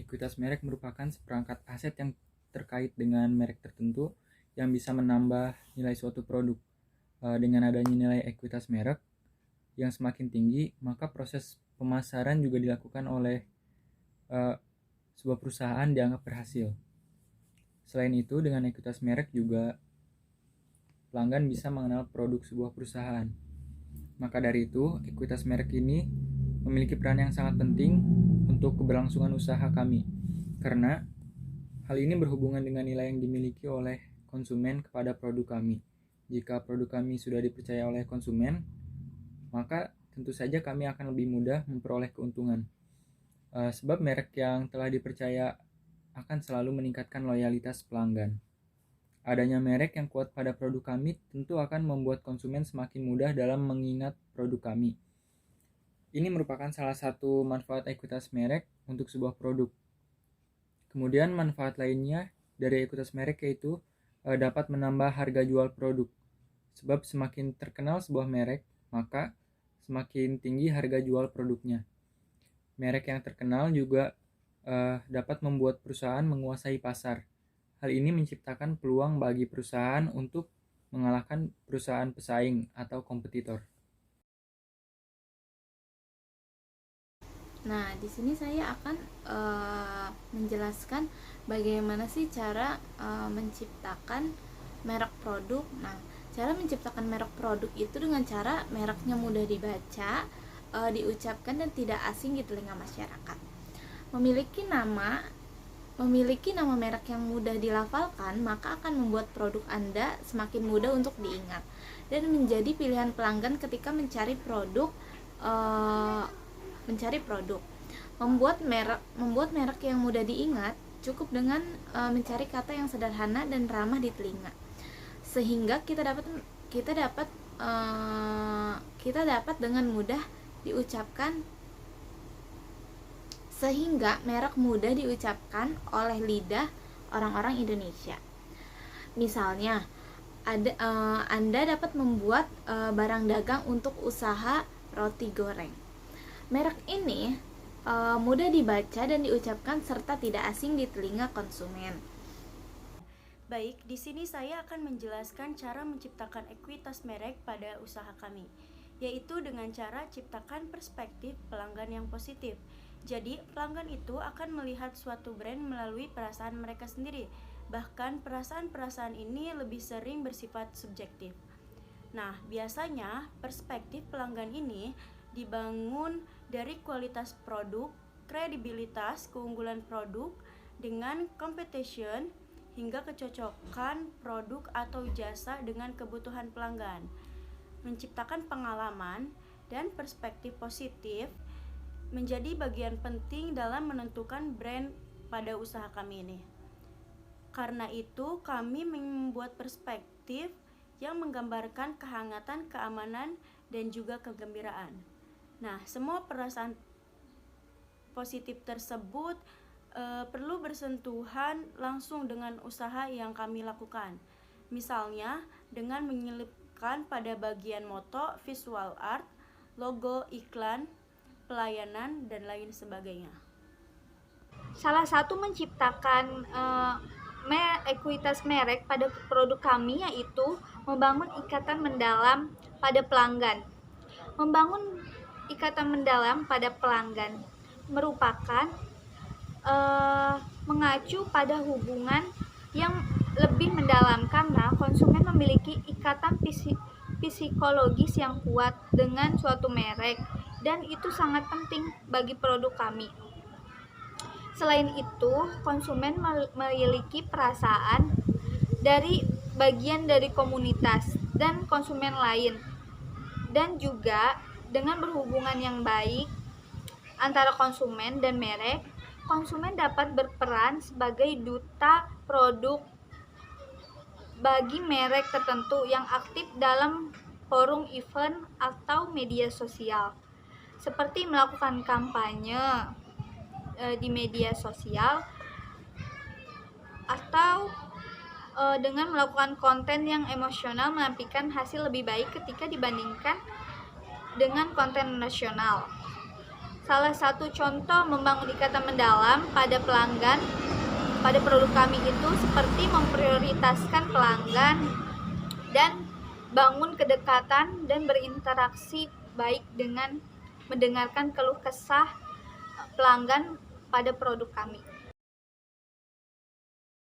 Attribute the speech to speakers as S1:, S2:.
S1: ekuitas merek merupakan seperangkat aset yang terkait dengan merek tertentu yang bisa menambah nilai suatu produk. Dengan adanya nilai ekuitas merek yang semakin tinggi, maka proses pemasaran juga dilakukan oleh sebuah perusahaan dianggap berhasil. Selain itu, dengan ekuitas merek juga pelanggan bisa mengenal produk sebuah perusahaan. Maka dari itu, ekuitas merek ini memiliki peran yang sangat penting untuk keberlangsungan usaha kami, karena hal ini berhubungan dengan nilai yang dimiliki oleh konsumen kepada produk kami. Jika produk kami sudah dipercaya oleh konsumen, maka tentu saja kami akan lebih mudah memperoleh keuntungan. Sebab merek yang telah dipercaya akan selalu meningkatkan loyalitas pelanggan. Adanya merek yang kuat pada produk kami tentu akan membuat konsumen semakin mudah dalam mengingat produk kami. Ini merupakan salah satu manfaat ekuitas merek untuk sebuah produk. Kemudian manfaat lainnya dari ekuitas merek yaitu dapat menambah harga jual produk. Sebab semakin terkenal sebuah merek, maka semakin tinggi harga jual produknya. Merek yang terkenal juga dapat membuat perusahaan menguasai pasar. Hal ini menciptakan peluang bagi perusahaan untuk mengalahkan perusahaan pesaing atau kompetitor.
S2: Nah, di sini saya akan menjelaskan bagaimana sih cara menciptakan merek produk. Nah, cara menciptakan merek produk itu dengan cara mereknya mudah dibaca, diucapkan dan tidak asing di telinga masyarakat. Memiliki nama merek yang mudah dilafalkan, maka akan membuat produk Anda semakin mudah untuk diingat dan menjadi pilihan pelanggan ketika mencari produk. Membuat merek yang mudah diingat cukup dengan mencari kata yang sederhana dan ramah di telinga, sehingga kita dapat dengan mudah diucapkan sehingga merek mudah diucapkan oleh lidah orang-orang Indonesia. Misalnya, Anda dapat membuat barang dagang untuk usaha roti goreng. Merek ini mudah dibaca dan diucapkan serta tidak asing di telinga konsumen.
S3: Baik, di sini saya akan menjelaskan cara menciptakan ekuitas merek pada usaha kami, yaitu dengan cara ciptakan perspektif pelanggan yang positif. Jadi, pelanggan itu akan melihat suatu brand melalui perasaan mereka sendiri. Bahkan perasaan-perasaan ini lebih sering bersifat subjektif. Nah, biasanya perspektif pelanggan ini dibangun dari kualitas produk, kredibilitas, keunggulan produk dengan competition, hingga kecocokan produk atau jasa dengan kebutuhan pelanggan. Menciptakan pengalaman dan perspektif positif menjadi bagian penting dalam menentukan brand pada usaha kami ini. Karena itu, kami membuat perspektif yang menggambarkan kehangatan, keamanan, dan juga kegembiraan. Nah, semua perasaan positif tersebut perlu bersentuhan langsung dengan usaha yang kami lakukan. Misalnya, dengan menyelipkan pada bagian moto, visual art, logo, iklan, pelayanan, dan lain sebagainya.
S4: Salah satu menciptakan ekuitas merek pada produk kami yaitu membangun ikatan mendalam pada pelanggan. Membangun ikatan mendalam pada pelanggan merupakan mengacu pada hubungan yang lebih mendalam karena konsumen memiliki ikatan psikologis yang kuat dengan suatu merek, dan itu sangat penting bagi produk kami. Selain itu, konsumen memiliki perasaan dari bagian dari komunitas dan konsumen lain, dan juga dengan berhubungan yang baik antara konsumen dan merek, konsumen dapat berperan sebagai duta produk bagi merek tertentu yang aktif dalam forum event atau media sosial, seperti melakukan kampanye di media sosial atau dengan melakukan konten yang emosional menampilkan hasil lebih baik ketika dibandingkan dengan konten nasional. Salah satu contoh membangun ikatan mendalam pada pelanggan pada produk kami itu seperti memprioritaskan pelanggan dan bangun kedekatan dan berinteraksi baik dengan mendengarkan keluh kesah pelanggan pada produk kami.